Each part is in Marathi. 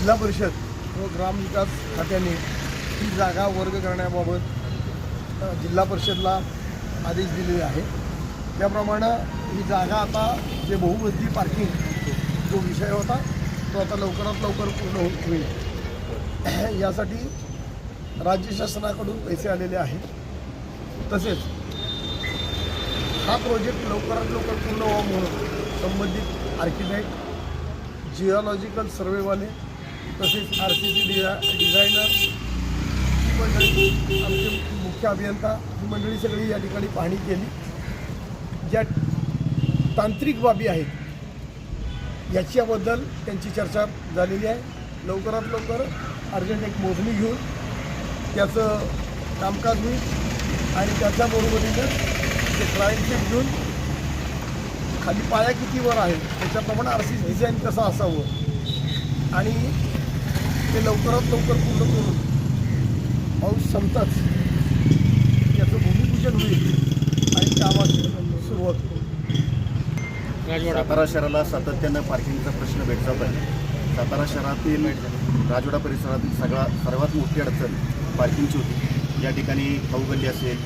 जिल्हा परिषद व ग्रामविकास खात्याने ही जागा वर्ग करण्याबाबत जिल्हा परिषदला आदेश दिलेले आहे। त्याप्रमाणे ही जागा आता जे बहुमजली पार्किंग जो विषय होता तो आता लवकरात लवकर पूर्ण होईल यासाठी राज्य शासनाकडून पैसे आलेले आहेत। तसेच हा प्रोजेक्ट लवकरात लवकर पूर्ण व्हावा म्हणून संबंधित आर्किटेक्ट, जिओलॉजिकल सर्वेवाले तसेच RCC डिझायनर ही मंडळी, आमचे मुख्य अभियंता ही मंडळी सगळी या ठिकाणी पाहणी केली। ज्या तांत्रिक बाबी आहेत याच्याबद्दल त्यांची चर्चा झालेली आहे। लवकरात लवकर अर्जंट एक मोजणी घेऊन त्याचं कामकाज होईल आणि त्याच्याबरोबरीनं ते क्लायंट शीट घेऊन खाली पाया कितीवर आहे त्याच्याप्रमाणे RCC डिझाईन कसं असावं आणि ते लवकरात लवकर पूर्ण करून पाऊस संपताच याचं भूमिपूजन होईल आणि कामाची सुरुवात होईल। सातारा शहराला सातत्यानं पार्किंगचा प्रश्न भेडसावत आहे। सातारा शहरातील राजवाडा परिसरातील सर्वात मोठी अडचण पार्किंगची होती। या ठिकाणी खाऊगल्ली असेल,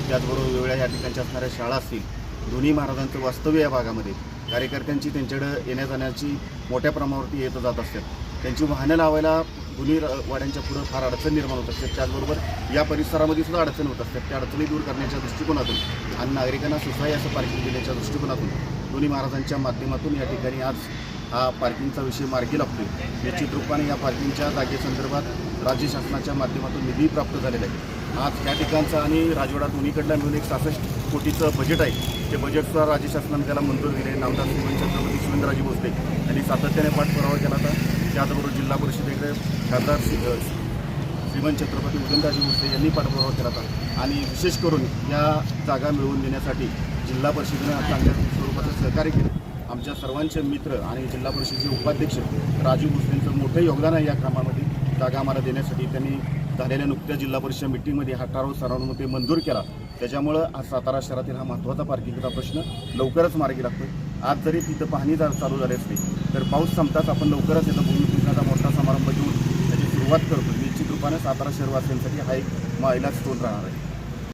त्याचबरोबर वेगवेगळ्या या ठिकाणच्या असणाऱ्या शाळा असतील, दोन्ही महाराजांचं वास्तव्य या भागामध्ये कार्यकर्त्यांची त्यांच्याकडे येण्या जाण्याची मोठ्या प्रमाणावरती येत जात असतात। त्यांची वाहनं लावायला दोन्ही वाड्यांच्या पुढं फार अडचण निर्माण होत असते। त्याचबरोबर या परिसरामध्ये सुद्धा अडचण होत असतात। त्या अडचणी दूर करण्याच्या दृष्टिकोनातून आणि नागरिकांना सोसाय असं पार्किंग देण्याच्या दृष्टिकोनातून दोन्ही महाराजांच्या माध्यमातून या ठिकाणी आज हा पार्किंगचा विषय मार्गी लागतो। निश्चित रूपाने या पार्किंगच्या जागेसंदर्भात राज्य शासनाच्या माध्यमातून निधी प्राप्त झालेला आहे। आज त्या ठिकाणचा आणि राजवाडा दोन्हीकडला मिळून एक 66 कोटीचं बजेट आहे। ते बजेटसुद्धा राज्य शासनाने त्याला मंजूर दिले। नामदार श्रीमंत छत्रपती शिवेंद्रराजे भोसले यांनी सातत्याने पाठपुरावा केला होता। त्याचबरोबर जिल्हा परिषदेकडे खासदार श्रीमंत छत्रपती उदयनराजे भोसले यांनी पाठपुरावा केला होता आणि विशेष करून या जागा मिळवून देण्यासाठी जिल्हा परिषदेनं चांगल्या स्वरूपाचं सहकार्य केलं। आमच्या सर्वांचे मित्र आणि जिल्हा परिषदेचे उपाध्यक्ष राजू भोसलेंचं मोठं योगदान आहे या कामामध्ये। जागा आम्हाला देण्यासाठी त्यांनी झालेल्या नुकत्या जिल्हा परिषद मिटिंगमध्ये हा ठराव सर्वानुमते मंजूर केला। त्याच्यामुळं आज सातारा शहरातील हा महत्त्वाचा पार्किंगचा प्रश्न लवकरच मार्गी लागतो। आज जरी तिथं पाहणी चालू झाली असली तर पाऊस संपताच आपण लवकरच इथं भूमिपूजनाचा मोठा समारंभ घेऊन त्याची सुरुवात करतो। निश्चित रूपाने सातारा शहरवासियांसाठी हा एक मैलाचा स्टोन राहणार आहे।